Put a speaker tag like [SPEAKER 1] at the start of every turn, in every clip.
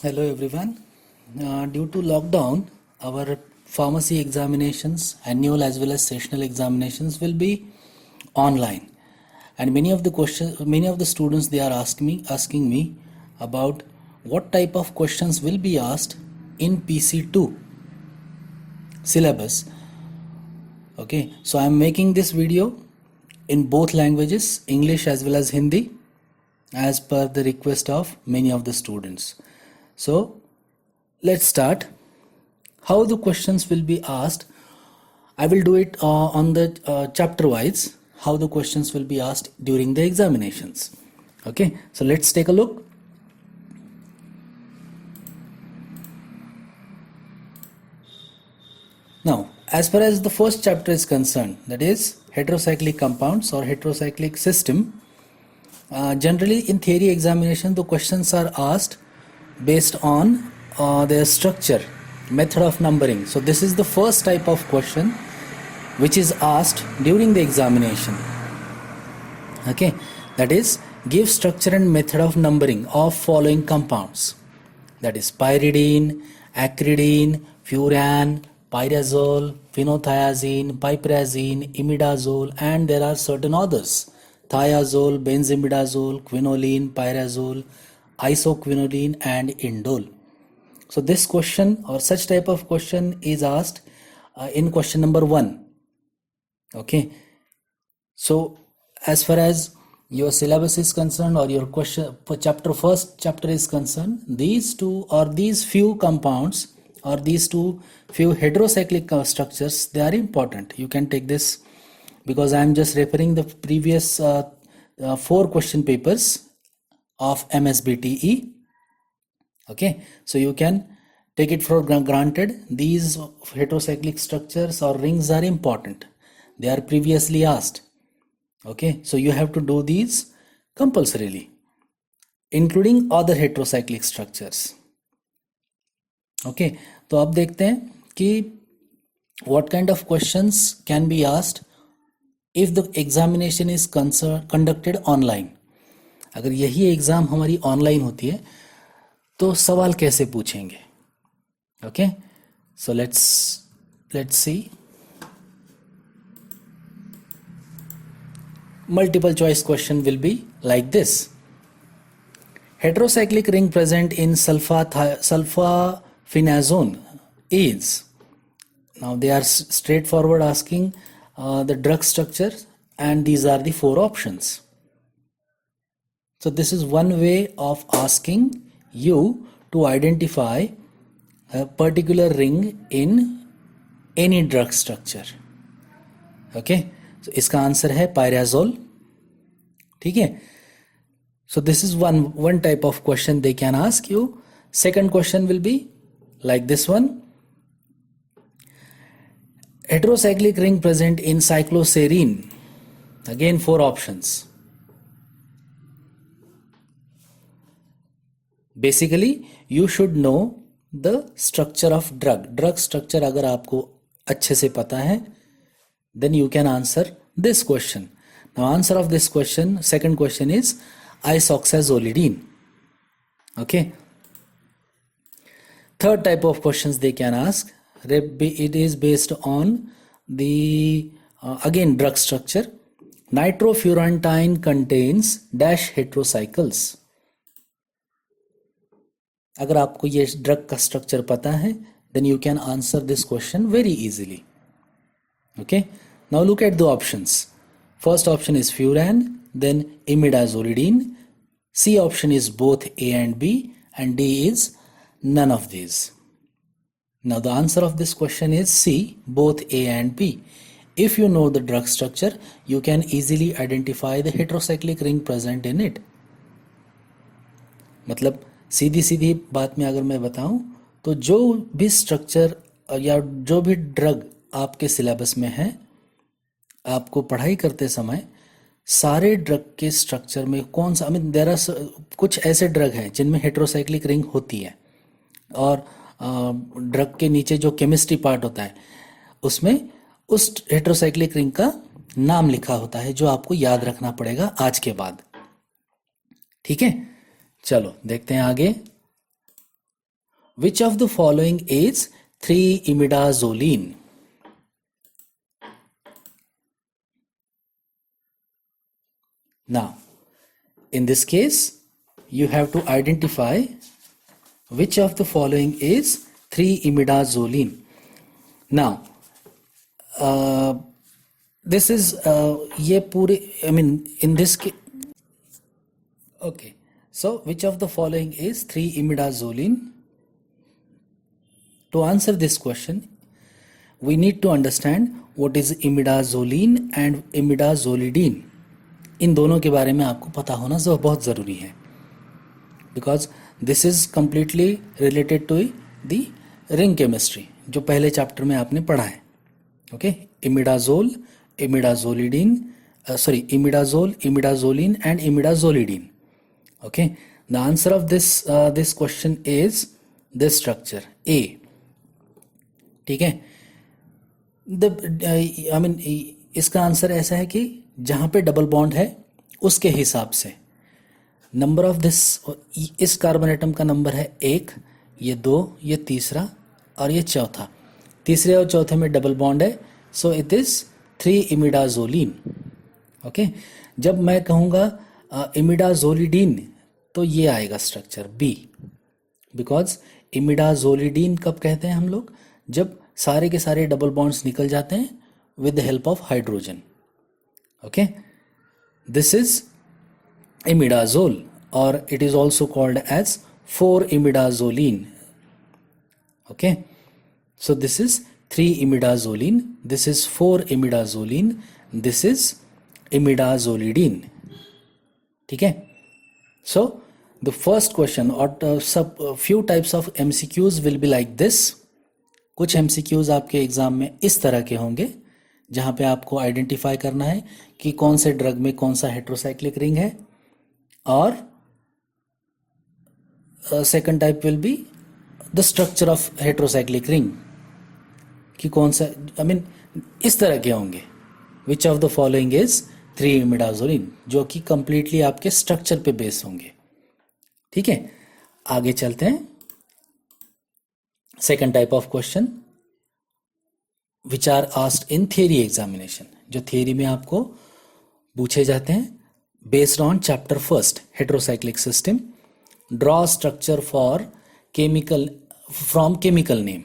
[SPEAKER 1] Hello everyone. Due to lockdown, our pharmacy examinations, annual as well as sessional examinations, will be online. And many of the students, they are asking me about what type of questions will be asked in PC2 syllabus. Okay, so I am making this video in both languages, English as well as Hindi, as per the request of many of the students. So let's start. How the questions will be asked, I will do it on the chapter wise, how the questions will be asked during the examinations. Okay, so let's take a look. Now, as far as the first chapter is concerned, that is heterocyclic compounds or heterocyclic system, generally in theory examination, the questions are asked based on their structure, method of numbering. So this is the first type of question which is asked during the examination. Okay, that is, give structure and method of numbering of following compounds, that is pyridine, acridine, furan, pyrazole, phenothiazine, piperazine, imidazole, and there are certain others: thiazole, benzimidazole, quinoline, pyrazole, isoquinoline, and indole. So this question or such type of question is asked in question number 1. Okay, so as far as your syllabus is concerned or your question for first chapter is concerned, these two or these few compounds or these few heterocyclic structures, they are important. You can take this because I am just referring the previous 4 question papers of MSBTE. Okay, so you can take it for granted. These heterocyclic structures or rings are important. They are previously asked. Okay, so you have to do these compulsorily, including other heterocyclic structures. Okay, तो अब देखते हैं कि what kind of questions can be asked if the examination is conducted online. अगर यही exam हमारी online होती है तो सवाल कैसे पूछेंगे. Okay, so let's see. Multiple choice question will be like this: heterocyclic ring present in sulfaphenazone is. Now they are straightforward asking the drug structure, and these are the 4 options. So this is one way of asking you to identify a particular ring in any drug structure. Okay, so इसका answer है pyrazole. ठीक है, so this is one type of question they can ask you. Second question will be like this one: heterocyclic ring present in cycloserine. Again 4 options. Basically you should know the structure of drug structure. अगर आपको अच्छे से पता है, then you can answer this question. Now answer of this question, second question, is isoxazolidine. Okay, third type of questions they can ask, it is based on the again drug structure. Nitrofurantine contains dash heterocycles. अगर आपको ये drug का structure पता है, then you can answer this question very easily. Okay, now look at the options. First option is furan, then imidazolidine. C option is both A and B, and D is none of these. Now the answer of this question is C, both A and B. If you know the drug structure, you can easily identify the heterocyclic ring present in it. मतलब सीधी बात में अगर मैं बताऊं तो जो भी structure या जो भी ड्रग आपके सिलेबस में है, आपको पढ़ाई करते समय सारे ड्रग के स्ट्रक्चर में कौन सा, देयर आर कुछ ऐसे ड्रग हैं जिनमें हेटेरोसाइक्लिक रिंग होती है, और ड्रग के नीचे जो केमिस्ट्री पार्ट होता है उसमें उस हेटेरोसाइक्लिक रिंग का नाम लिखा होता है, जो आपको याद रखना पड़ेगा आज के बाद. ठीक है, चलो देखते हैं आगे. Which of the following is 3-imidazoline? Now, in this case, you have to identify which of the following is 3-imidazoline. Now, this is ये पूरे, I mean, in this case, okay. So, which of the following is 3-imidazoline? To answer this question, we need to understand what is imidazoline and imidazolidine. इन दोनों के बारे में आपको पता होना बहुत ज़रूरी है, because this is completely related to the ring chemistry जो पहले चैप्टर में आपने पढ़ा है. Okay, imidazole, imidazolidine, imidazole, imidazoline and imidazolidine. Okay, the answer of this question is this structure A. ठीक है, आई मीन इसका आंसर ऐसा है कि जहाँ पे डबल बॉन्ड है उसके हिसाब से नंबर ऑफ दिस, इस कार्बन एटम का नंबर है 1, ये 2, ये तीसरा और ये चौथा. तीसरे और चौथे में डबल बॉन्ड है, so it is 3-imidazoline. Okay, जब मैं कहूँगा इमिडाजोलिडीन तो ये आएगा स्ट्रक्चर बी, बिकॉज इमिडाजोलिडीन कब कहते हैं हम लोग? जब सारे के सारे डबल बॉन्ड्स निकल जाते हैं with the help of hydrogen. Okay, this is imidazole, or it is also called as 4-imidazoline. Okay, so this is 3-imidazoline, this is 4-imidazoline, this is imidazolidine. ठीक है, so the first question or few types of MCQs will be like this. कुछ MCQs आपके exam में इस तरह के होंगे जहाँ पे आपको आइडेंटिफाई करना है कि कौन से ड्रग में कौन सा हेट्रोसाइक्लिक रिंग है, और second type will be the structure of heterocyclic ring कि कौन सा, आई मीन इस तरह के होंगे. Which of the following is 3-imidazoline, जो कि कंप्लीटली आपके स्ट्रक्चर पे बेस होंगे. ठीक है, आगे चलते हैं. Second type of question which are asked in theory examination, जो थियरी में आपको पूछे जाते हैं. Based on chapter 1, heterocyclic system, draw structure for from chemical name.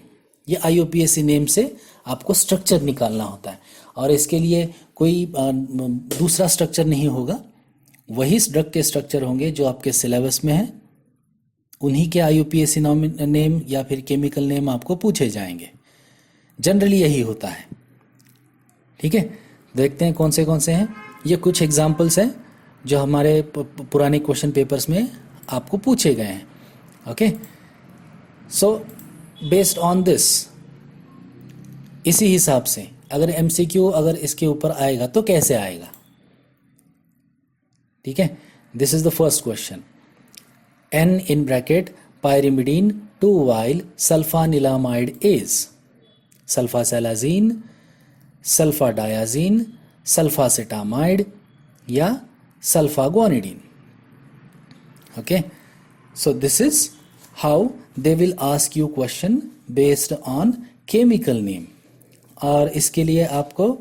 [SPEAKER 1] ये IUPAC नेम से आपको स्ट्रक्चर निकालना होता है, और इसके लिए कोई दूसरा स्ट्रक्चर नहीं होगा, वही ड्रग के स्ट्रक्चर होंगे जो आपके सिलेबस में है. उन्हीं के IUPAC नेम या फिर केमिकल नेम आपको पूछे जाएंगे. जनरली यही होता है. ठीक है, देखते हैं कौन से हैं. ये कुछ एग्जाम्पल्स हैं जो हमारे पुराने क्वेश्चन पेपर्स में आपको पूछे गए हैं. Okay, so based on this, इसी हिसाब से अगर MCQ अगर इसके ऊपर आएगा तो कैसे आएगा. ठीक है, this is the first question. N in bracket pyrimidine 2-vial sulfanilamide is sulfasalazine, sulfadiazine, sulfacetamide या sulfaguanidine. Okay, so this is how they will ask you question based on chemical name. और इसके लिए आपको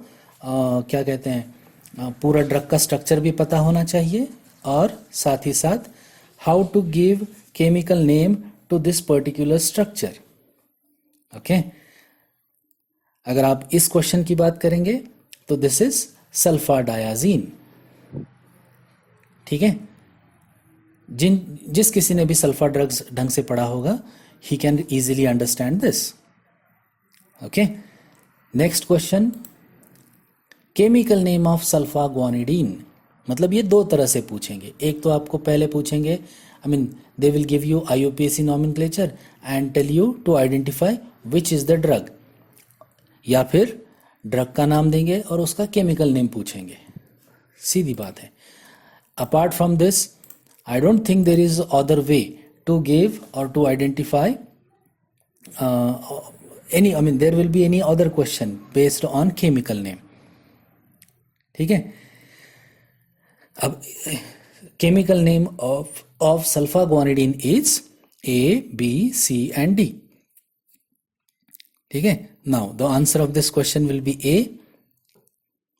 [SPEAKER 1] क्या कहते हैं, पूरा ड्रग का स्ट्रक्चर भी पता होना चाहिए, और साथ ही साथ how to give chemical name to this particular structure. Okay, अगर आप इस क्वेश्चन की बात करेंगे तो दिस इज सल्फाडायाजीन. ठीक है, जिस किसी ने भी सल्फा ड्रग्स ढंग से पढ़ा होगा, he can easily understand this. Okay, next question, chemical name of sulfaguanidine. मतलब ये दो तरह से पूछेंगे. एक तो आपको पहले पूछेंगे, I mean they will give you IUPAC nomenclature and tell you to identify which is the drug, या फिर ड्रग का नाम देंगे और उसका केमिकल नेम पूछेंगे. सीधी बात है. Apart from this, I don't think there is other way to give or to identify any, I mean there will be any other question based on chemical name. ठीक है, अब chemical name of sulfaguanidine is A, B, C and D. ठीक है. Now the answer of this question will be A.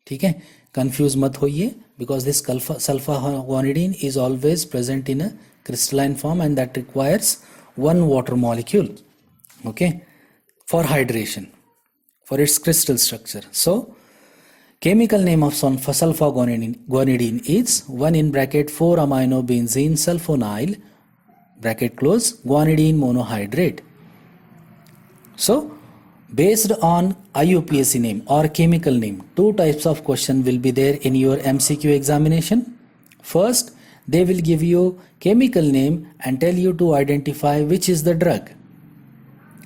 [SPEAKER 1] ठीक है. Confuse मत होइए because this sulfaguanidine is always present in a crystalline form and that requires one water molecule, okay, for hydration, for its crystal structure. So chemical name of sulfaguanidine is 1 in bracket 4-aminobenzene sulfonyl bracket close guanidine monohydrate. So based on IUPAC name or chemical name, two types of question will be there in your MCQ examination. First, they will give you chemical name and tell you to identify which is the drug.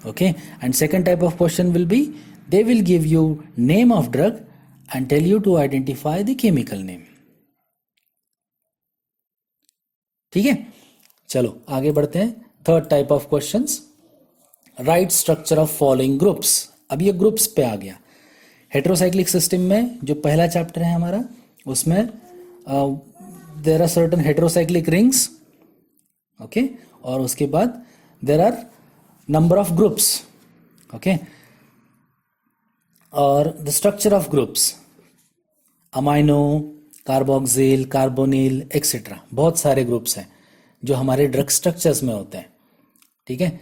[SPEAKER 1] Okay, and second type of question will be they will give you name of drug and tell you to identify the chemical name. ठीक है, चलो आगे बढ़ते हैं. Third type of questions, right structure of following groups. अब ये groups पे आ गया. हेटेरोसाइक्लिक सिस्टम में जो पहला चैप्टर है हमारा, उसमें there are certain heterocyclic rings, okay, और उसके बाद there are number of groups, okay, और the structure of groups, amino, carboxyl, carbonyl etcetera, बहुत सारे ग्रुप्स हैं जो हमारे ड्रग स्ट्रक्चर्स में होते हैं. ठीक है,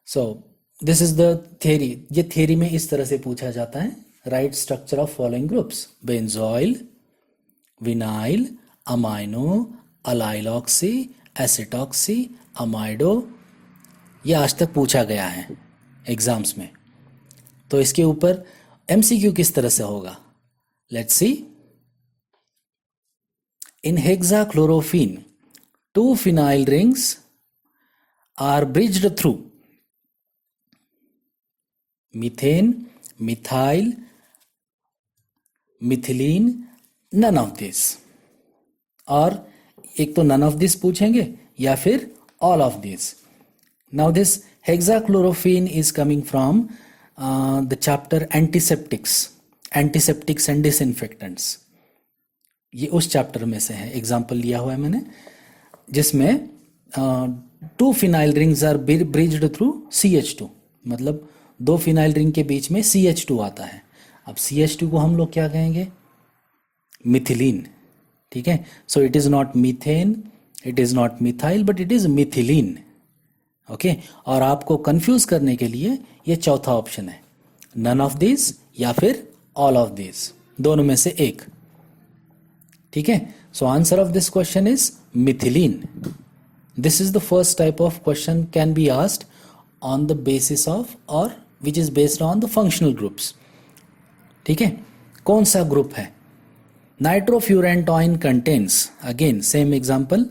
[SPEAKER 1] so this is the theory. ये थ्योरी में इस तरह से पूछा जाता है, right structure of following groups, benzoyl, vinyl, amino, allyloxy, acetoxy, amido. ये आज तक पूछा गया है एग्जाम्स में. तो इसके ऊपर एमसीक्यू किस तरह से होगा, let's see. In hexachlorophene, 2 phenyl rings are bridged through methane, methyl, methylene, none of this. और एक तो none of this पूछेंगे या फिर all of this. Now this hexachlorophene is coming from the chapter antiseptics and disinfectants. ये उस chapter में से है, एग्जाम्पल लिया हुआ है मैंने, जिसमें 2 phenyl rings are bridged through CH2. मतलब 2 फिनाइल रिंग के बीच में CH2 आता है. अब CH2 को हम लोग क्या कहेंगे, मिथिलीन. ठीक है, so it is not methane, it is not methyl, but it is methylene. Okay, और आपको कंफ्यूज करने के लिए ये चौथा ऑप्शन है, नन ऑफ दिस या फिर ऑल ऑफ दिस, दोनों में से एक. ठीक है, so answer of this question is methylene. This is the first type of question can be asked on the basis of और which is based on the functional groups. ठीक है, कौन सा ग्रुप है, nitrofurantoin contains, again same example,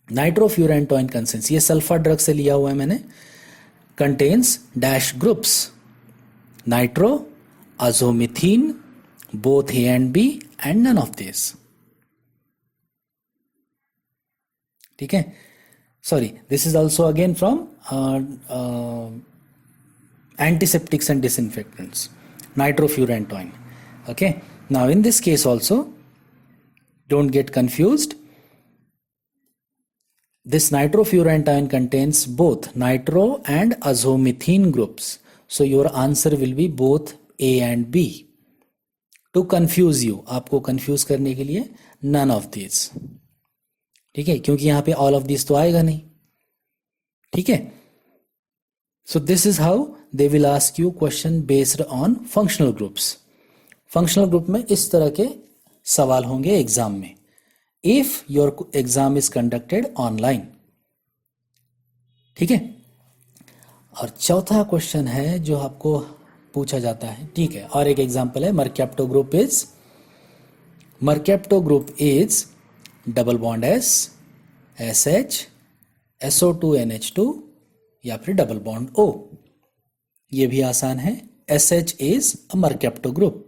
[SPEAKER 1] nitrofurantoin contains, ये sulfa drug से लिया हुआ है मैंने, contains dash groups, nitro, azomethine, both A and B and none of this. ठीक है, sorry, this is also again from antiseptics and disinfectants, nitrofurantoin. Okay, now in this case also, don't get confused, this nitrofurantoin contains both nitro and azomethene groups, so your answer will be both A and B. To confuse you, आपको confuse करने के लिए none of these. ठीक है, क्योंकि यहाँ पे all of these तो आएगा नहीं. ठीक है, so this is how they will ask you question based on functional groups. functional group में इस तरह के सवाल होंगे एग्जाम में, if your exam is conducted online. ठीक है, और चौथा क्वेश्चन है जो आपको पूछा जाता है. ठीक है, और एक एग्जांपल है, mercapto group is double bond S, SH, SO2 NH2 या फिर डबल बॉन्ड O. ये भी आसान है, SH इज अ मर्कैप्टो ग्रुप.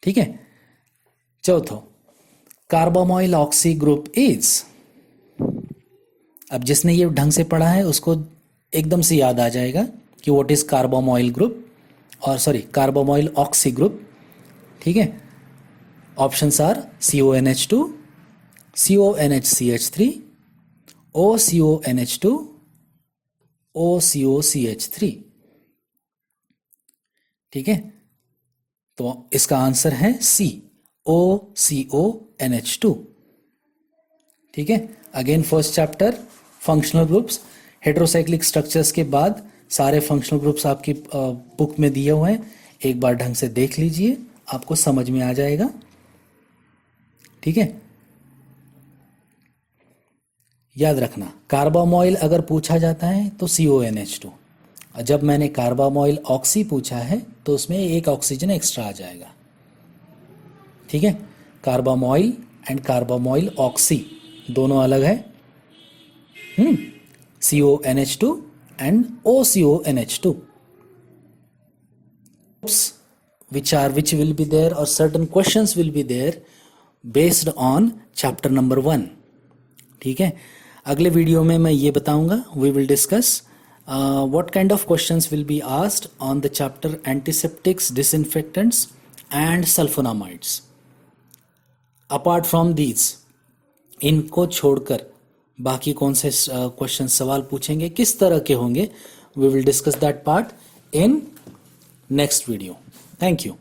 [SPEAKER 1] ठीक है, चौथो, कार्बोमोइल ऑक्सी ग्रुप इज. अब जिसने ये ढंग से पढ़ा है उसको एकदम से याद आ जाएगा कि व्हाट इज कार्बोमोइल ग्रुप, और सॉरी कार्बोमोइल ऑक्सी ग्रुप. ठीक है, options are CONH2, CONHCH3, OCONH2 OCOCH3। ठीक है, तो इसका आंसर है सी, OCONH2। ठीक है, again first chapter functional groups, heterocyclic structures के बाद सारे फंक्शनल ग्रुप्स आपकी बुक में दिए हुए हैं, एक बार ढंग से देख लीजिए, आपको समझ में आ जाएगा। ठीक है, याद रखना कार्बामोइल अगर पूछा जाता है तो CONH2, और जब मैंने कार्बामोइल ऑक्सी पूछा है तो उसमें एक ऑक्सीजन एक्स्ट्रा आ जाएगा। ठीक है, कार्बामोइल एंड कार्बामोइल ऑक्सी दोनों अलग है। CONH2 and OCONH2, which will be there, or certain questions will be there based on chapter number 1। ठीक है, अगले वीडियो में मैं ये बताऊंगा, we will discuss what kind of questions will be asked on the chapter antiseptics, disinfectants and sulfonamides। apart from these, इनको छोड़कर बाकी कौन से क्वेश्चन सवाल पूछेंगे, किस तरह के होंगे, we will discuss that part in next video. Thank you.